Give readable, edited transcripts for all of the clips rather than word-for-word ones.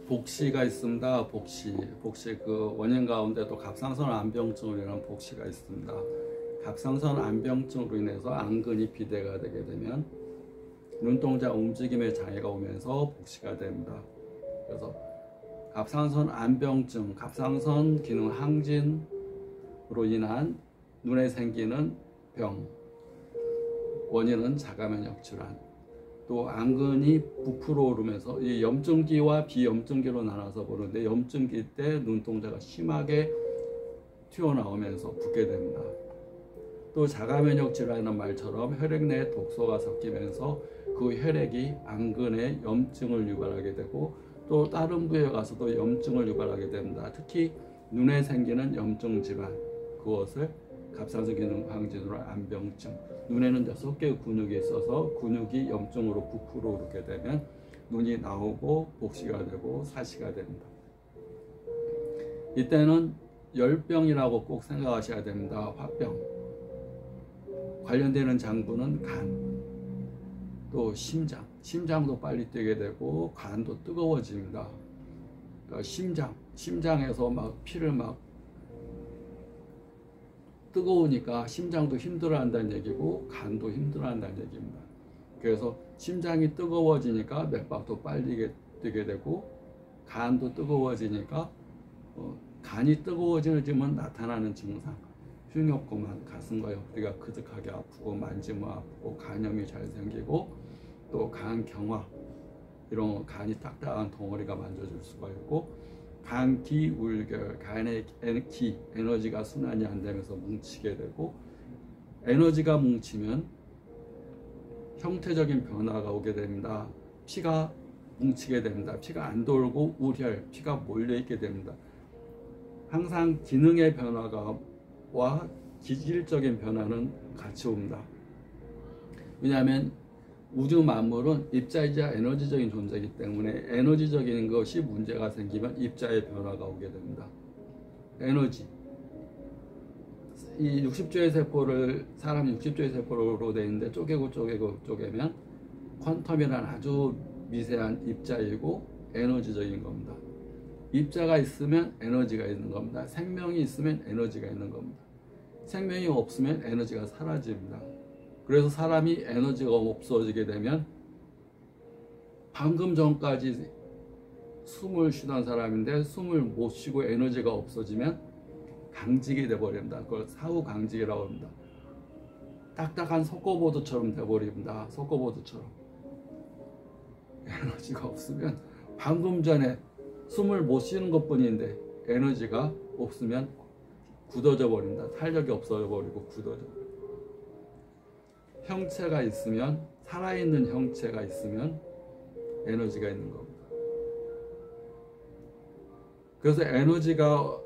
복시가 있습니다. 복시 그 원인 가운데도 갑상선 안병증으로 인한 복시가 있습니다. 갑상선 안병증으로 인해서 안근이 비대가 되게 되면 눈동자 움직임의 장애가 오면서 복시가 됩니다. 그래서 갑상선 안병증, 갑상선 기능 항진으로 인한 눈에 생기는 병, 원인은 자가면역 질환, 또 안근이 부풀어 오르면서 이 염증기와 비염증기로 나눠서 보는데 염증기 때 눈동자가 심하게 튀어나오면서 붓게 됩니다. 또 자가면역 질환이라는 말처럼 혈액 내에 독소가 섞이면서 그 혈액이 안근에 염증을 유발하게 되고 또 다른 부위에 가서도 염증을 유발하게 됩니다. 특히 눈에 생기는 염증 질환, 그것을 갑상선 기능 항진으로 안병증, 눈에는 6개의 근육이 있어서 근육이 염증으로 부풀어 오르게 되면 눈이 나오고 복시가 되고 사시가 됩니다. 이때는 열병이라고 꼭 생각하셔야 됩니다. 화병, 관련되는 장부는 간, 또 심장도 빨리 뛰게 되고 간도 뜨거워집니다. 그러니까 심장에서 막 피를 막 뜨거우니까 심장도 힘들어한다는 얘기고 간도 힘들어한다는 얘기입니다. 그래서 심장이 뜨거워지니까 맥박도 빨리 뛰게 되고 간도 뜨거워지니까 간이 뜨거워지면 나타나는 증상, 흉욕고만, 가슴과 옆구리가 그득하게 아프고 만지면 아프고 간염이 잘 생기고 또 간경화, 이런 간이 딱딱한 덩어리가 만져질 수가 있고 간기울결, 간의 기, 에너지가 순환이 안 되면서 뭉치게 되고 에너지가 뭉치면 형태적인 변화가 오게 됩니다. 피가 뭉치게 됩니다. 피가 안 돌고 우혈, 피가 몰려있게 됩니다. 항상 기능의 변화와 기질적인 변화는 같이 옵니다. 왜냐하면 우주 만물은 입자이자 에너지적인 존재이기 때문에 에너지적인 것이 문제가 생기면 입자의 변화가 오게 됩니다. 에너지, 이 60조의 세포를, 사람이 60조의 세포로 되어 있는데 쪼개면 퀀텀이란 아주 미세한 입자이고 에너지적인 겁니다. 입자가 있으면 에너지가 있는 겁니다. 생명이 있으면 에너지가 있는 겁니다. 생명이 없으면 에너지가 사라집니다. 그래서 사람이 에너지가 없어지게 되면 방금 전까지 숨을 쉬던 사람인데 숨을 못 쉬고 에너지가 없어지면 강직이 돼버립니다. 그걸 사후강직이라고 합니다. 딱딱한 속고보드처럼 돼버립니다. 속고보드처럼. 에너지가 없으면 방금 전에 숨을 못 쉬는 것 뿐인데 에너지가 없으면 굳어져 버립니다. 탄력이 없어져 버리고 굳어져. 형체가 있으면, 살아있는 형체가 있으면 에너지가 있는 겁니다. 그래서 에너지가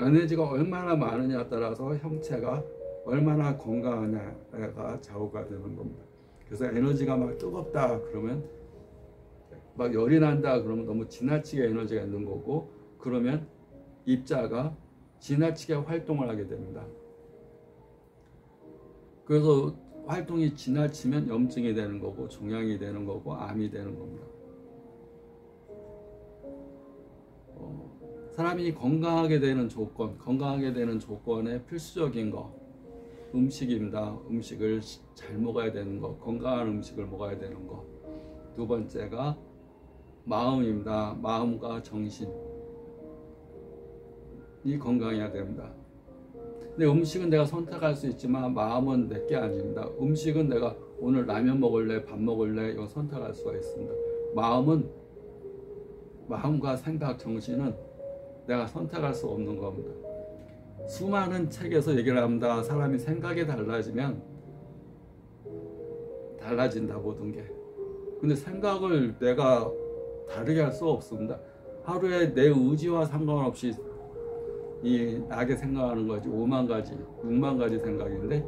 에너지가 얼마나 많으냐에 따라서 형체가 얼마나 건강하냐가 좌우가 되는 겁니다. 그래서 에너지가 막 뜨겁다 그러면, 막 열이 난다 그러면 너무 지나치게 에너지가 있는 거고, 그러면 입자가 지나치게 활동을 하게 됩니다. 그래서 활동이 지나치면 염증이 되는 거고 종양이 되는 거고 암이 되는 겁니다. 사람이 건강하게 되는 조건의 필수적인 거 음식입니다. 음식을 잘 먹어야 되는 거, 건강한 음식을 먹어야 되는 거. 두 번째가 마음입니다. 마음과 정신이 건강해야 됩니다. 근데 음식은 내가 선택할 수 있지만 마음은 내게 아닙니다. 음식은 내가 오늘 라면 먹을래, 밥 먹을래, 이거 선택할 수가 있습니다. 마음과 생각, 정신은 내가 선택할 수 없는 겁니다. 수많은 책에서 얘기를 합니다. 사람이 생각이 달라지면 달라진다, 모든 게. 근데 생각을 내가 다르게 할 수 없습니다. 하루에 내 의지와 상관없이 나게 생각하는 거지 5만 가지, 6만 가지 생각인데,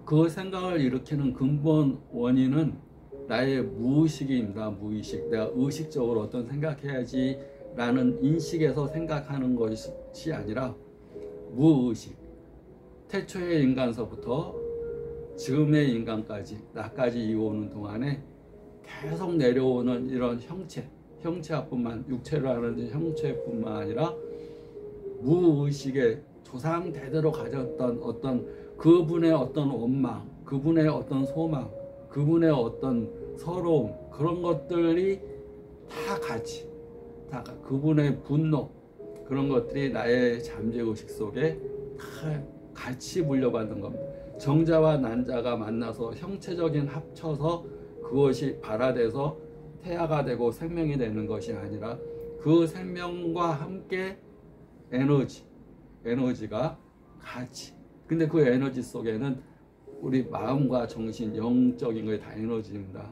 그 생각을 일으키는 근본 원인은 나의 무의식입니다. 무의식. 내가 의식적으로 어떤 생각해야지 라는 인식에서 생각하는 것이 아니라 무의식. 태초의 인간서부터 지금의 인간까지, 나까지 이어오는 동안에 계속 내려오는 이런 형체, 형체뿐만 육체를 하는 형체뿐만 아니라 무의식의 조상 대대로 가졌던 어떤 그분의 어떤 원망, 그분의 어떤 소망, 그분의 어떤 서러움, 그런 것들이 다 같이, 다 그분의 분노, 그런 것들이 나의 잠재의식 속에 다 같이 물려받는 겁니다. 정자와 난자가 만나서 형체적인 합쳐서 그것이 발화돼서 태아가 되고 생명이 되는 것이 아니라 그 생명과 함께 에너지가 같이. 근데 그 에너지 속에는 우리 마음과 정신, 영적인 것이 다 에너지입니다.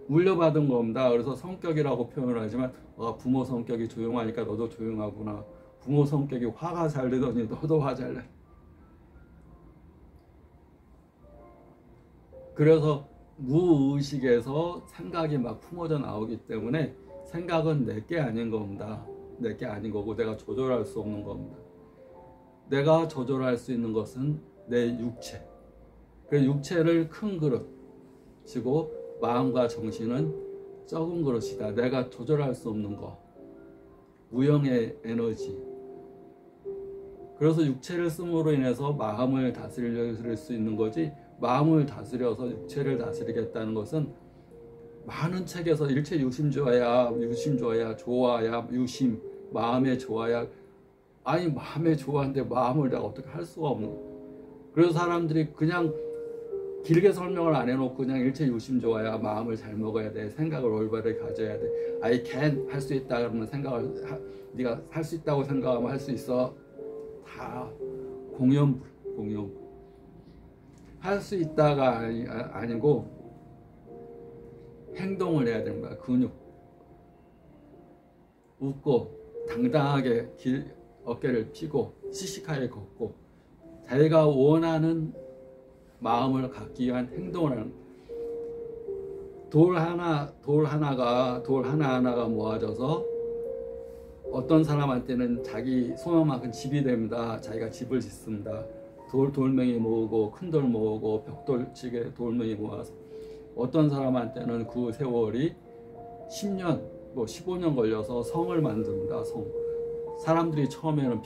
물려받은 겁니다. 그래서 성격이라고 표현을 하지만 부모 성격이 조용하니까 너도 조용하구나. 부모 성격이 화가 잘 내더니 너도 화 잘 내. 그래서 무의식에서 생각이 막 품어져 나오기 때문에 생각은 내게 아닌 겁니다. 내게 아닌 거고 내가 조절할 수 없는 겁니다. 내가 조절할 수 있는 것은 내 육체. 그 육체를 큰 그릇이고 마음과 정신은 적은 그릇이다. 내가 조절할 수 없는 거. 무형의 에너지. 그래서 육체를 씀으로 인해서 마음을 다스릴 수 있는 거지, 마음을 다스려서 육체를 다스리겠다는 것은 많은 책에서 일체 유심조야, 조화야, 유심, 마음의 조화야. 아니 마음의 조화인데 마음을 내가 어떻게 할 수가 없는 거야. 그래서 사람들이 그냥 길게 설명을 안 해놓고 그냥 일체 유심조화야, 마음을 잘 먹어야 돼, 생각을 올바르게 가져야 돼, I can 할 수 있다 그러면 네가 할 수 있다고 생각하면 할 수 있어. 다 공연불. 할 수 있다가 아니고 행동을 해야 되는 거야. 근육. 웃고 당당하게 어깨를 펴고 씩씩하게 걷고 자기가 원하는 마음을 갖기 위한 행동을 하는 거야. 돌 하나하나가 모아져서 어떤 사람한테는 자기 소망만큼 집이 됩니다. 자기가 집을 짓습니다. 돌멩이 모으고 큰 돌 모으고 벽돌치게 돌멩이 모아서 어떤 사람한테는 그 세월이 10년, 15년 걸려서 성을 만듭니다. 성. 사람들이 처음에는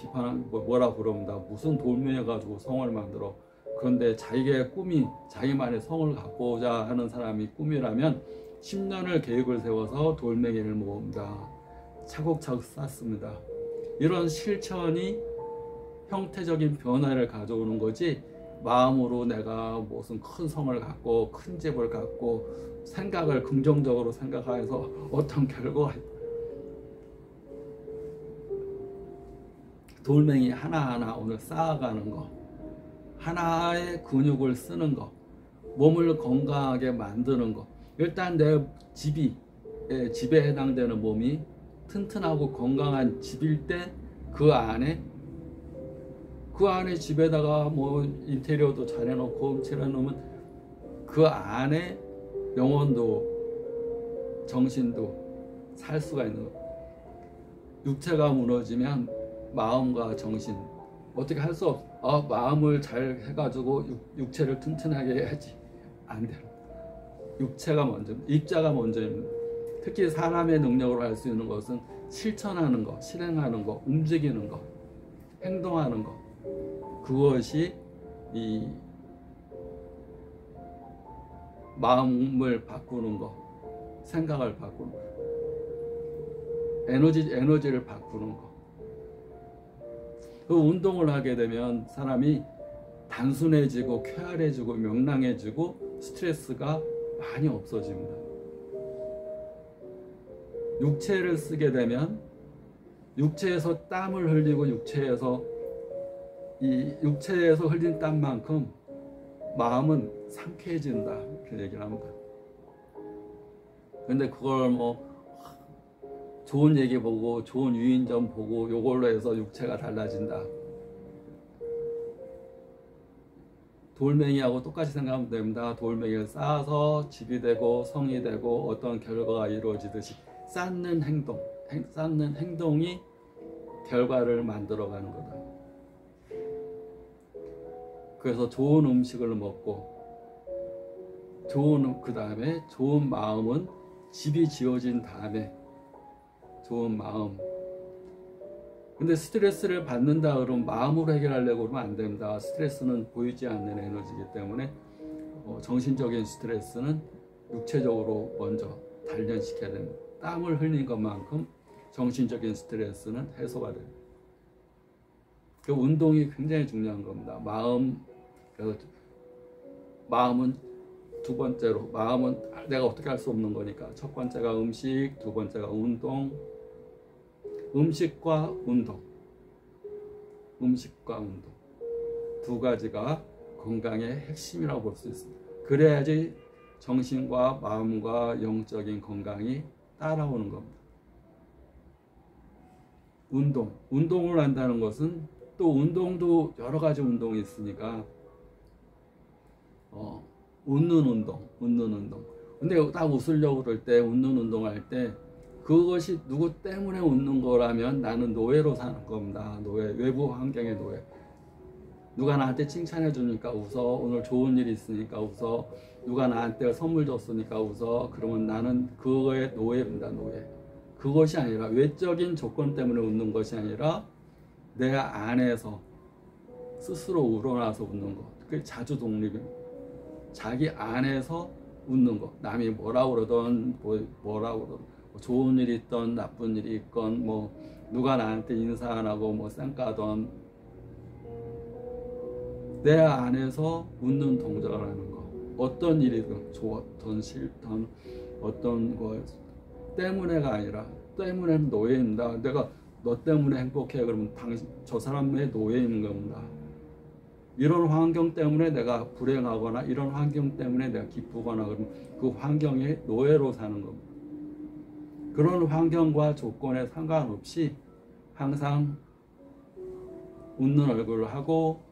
뭐라 그럽니다. 무슨 돌멩이 가지고 성을 만들어. 그런데 자기의 꿈이 자기만의 성을 갖고자 하는 사람이 꿈이라면 10년을 계획을 세워서 돌멩이를 모읍니다. 차곡차곡 쌓습니다. 이런 실천이 형태적인 변화를 가져오는 거지, 마음으로 내가 무슨 큰 성을 갖고 큰 집을 갖고 생각을 긍정적으로 생각해서 어떤 결과가 돌멩이 하나하나 오늘 쌓아가는 거, 하나의 근육을 쓰는 거, 몸을 건강하게 만드는 거. 일단 내 집에 해당되는 몸이 튼튼하고 건강한 집일 때 그 안에 집에다가 인테리어도 잘 해놓고 칠해놓으면 그 안에 영혼도 정신도 살 수가 있는 거. 육체가 무너지면 마음과 정신 어떻게 할 수 없어. 마음을 잘 해가지고 육체를 튼튼하게 해야지. 안 돼요. 육체가 먼저, 입자가 먼저입니다. 특히 사람의 능력으로 할 수 있는 것은 실천하는 거, 실행하는 거, 움직이는 거, 행동하는 거. 그것이 이 마음을 바꾸는 거, 생각을 바꾸는 거, 에너지를 바꾸는 거. 그 운동을 하게 되면 사람이 단순해지고 쾌활해지고 명랑해지고 스트레스가 많이 없어집니다. 육체를 쓰게 되면 육체에서 땀을 흘리고 육체에서 흘린 땀만큼 마음은 상쾌해진다, 이렇게 얘기를 합니다. 근데 그걸 좋은 얘기 보고 좋은 유인점 보고 요걸로 해서 육체가 달라진다. 돌멩이하고 똑같이 생각하면 됩니다. 돌멩이를 쌓아서 집이 되고 성이 되고 어떤 결과가 이루어지듯이 쌓는 행동이 결과를 만들어가는 거다. 그래서 좋은 음식을 먹고 그 다음에 좋은 마음은 집이 지어진 다음에 좋은 마음. 근데 스트레스를 받는다 그러면 마음으로 해결하려고 그러면 안 됩니다. 스트레스는 보이지 않는 에너지이기 때문에 정신적인 스트레스는 육체적으로 먼저 단련시켜야 됩니다. 땀을 흘린 것만큼 정신적인 스트레스는 해소가 됩니다. 그 운동이 굉장히 중요한 겁니다. 마음은 두 번째로, 마음은 내가 어떻게 할 수 없는 거니까 첫 번째가 음식, 두 번째가 운동. 음식과 운동 두 가지가 건강의 핵심이라고 볼 수 있습니다. 그래야지 정신과 마음과 영적인 건강이 따라오는 겁니다. 운동을 한다는 것은 또 운동도 여러 가지 운동이 있으니까 웃는 운동. 근데 딱 웃으려고 그럴 때, 웃는 운동할 때 그것이 누구 때문에 웃는 거라면 나는 노예로 사는 겁니다. 노예, 외부 환경의 노예. 누가 나한테 칭찬해 주니까 웃어. 오늘 좋은 일이 있으니까 웃어. 누가 나한테 선물 줬으니까 웃어. 그러면 나는 그거의 노예입니다. 노예. 그것이 아니라, 외적인 조건 때문에 웃는 것이 아니라 내 안에서 스스로 우러나서 웃는 것. 그게 자주 독립입니다. 자기 안에서 웃는 것. 남이 뭐라고 그러든 뭐라고 그러든, 좋은 일이 있던 나쁜 일이 있건, 뭐 누가 나한테 인사 안 하고 뭐 쌩까던, 내 안에서 웃는 동작을 하는 거. 어떤 일이든 좋든 싫든 어떤 거 때문에가 아니라, 때문에는 노예입니다. 내가 너 때문에 행복해 그러면 저 사람의 노예인 겁니다. 이런 환경 때문에 내가 불행하거나 이런 환경 때문에 내가 기쁘거나 그러면 그 환경의 노예로 사는 겁니다. 그런 환경과 조건에 상관없이 항상 웃는 얼굴을 하고,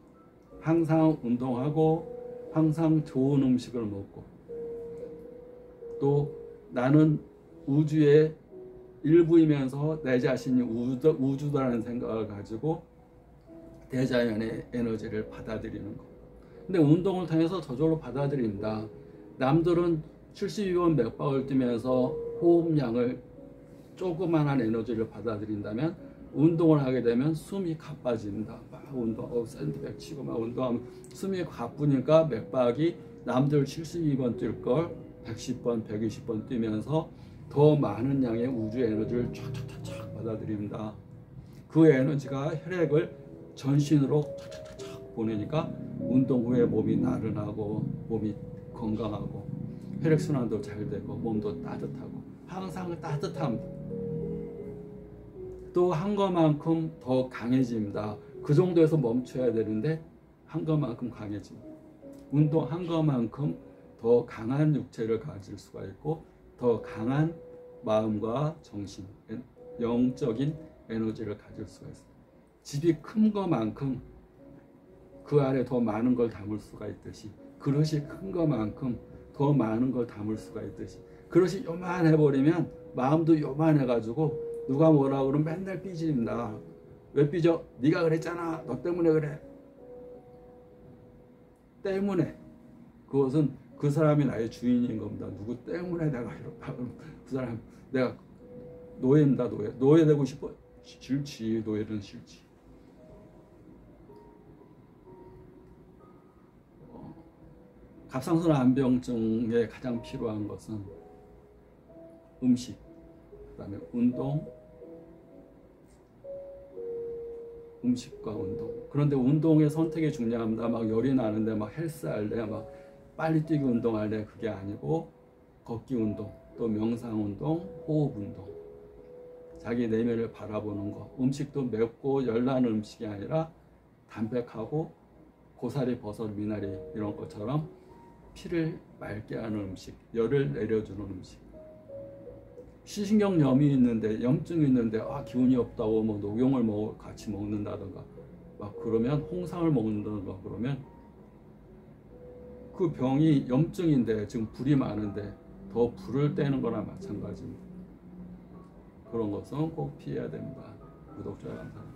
항상 운동하고, 항상 좋은 음식을 먹고, 또 나는 우주의 일부이면서 내 자신이 우주다라는 생각을 가지고 대자연의 에너지를 받아들이는 것. 근데 운동을 통해서 저절로 받아들입니다. 남들은 72번 맥박을 뛰면서 호흡량을 조그만한 에너지를 받아들인다면, 운동을 하게 되면 숨이 가빠집니다. 막 운동, 샌드백 치고 막 운동하면 숨이 가쁘니까 맥박이 남들 72번 뛸 걸 110번, 120번 뛰면서 더 많은 양의 우주 에너지를 촥촥촥 받아들입니다. 그 에너지가 혈액을 전신으로 촥촥촥 보내니까 운동 후에 몸이 나른하고 몸이 건강하고 혈액순환도 잘 되고 몸도 따뜻하고 항상 따뜻합니다. 또 한 것만큼 더 강해집니다. 그 정도에서 멈춰야 되는데 한 것만큼 강해집니다. 운동한 것만큼 더 강한 육체를 가질 수가 있고 더 강한 마음과 정신, 영적인 에너지를 가질 수가 있습니다. 집이 큰 것만큼 그 안에 더 많은 걸 담을 수가 있듯이, 그릇이 큰 것만큼 더 많은 걸 담을 수가 있듯이, 그릇이 요만해버리면 마음도 요만해가지고 누가 뭐라 그러면 맨날 삐집니다. 왜 삐져? 네가 그랬잖아. 너 때문에 그래. 때문에. 그것은 그 사람이 나의 주인인 겁니다. 누구 때문에 내가 이렇다. 그 사람 내가 노예입니다. 노예되고 싶어? 싫지. 노예는 싫지. 갑상선 암병증에 가장 필요한 것은 음식, 그 다음에 운동, 음식과 운동. 그런데 운동의 선택이 중요합니다. 막 열이 나는데 막 헬스 할래, 막 빨리 뛰기 운동할래, 그게 아니고 걷기 운동, 또 명상 운동, 호흡 운동, 자기 내면을 바라보는 거. 음식도 맵고 열나는 음식이 아니라 담백하고 고사리, 버섯, 미나리 이런 것처럼 피를 맑게 하는 음식, 열을 내려주는 음식. 시신경염이 있는데, 염증이 있는데 기운이 없다고 뭐 녹용을 같이 먹는다든가 막 그러면, 홍삼을 먹는다든가 그러면 그 병이 염증인데 지금 불이 많은데 더 불을 떼는 거나 마찬가지입니다. 그런 것은 꼭 피해야 됩니다. 구독자 감사합니다.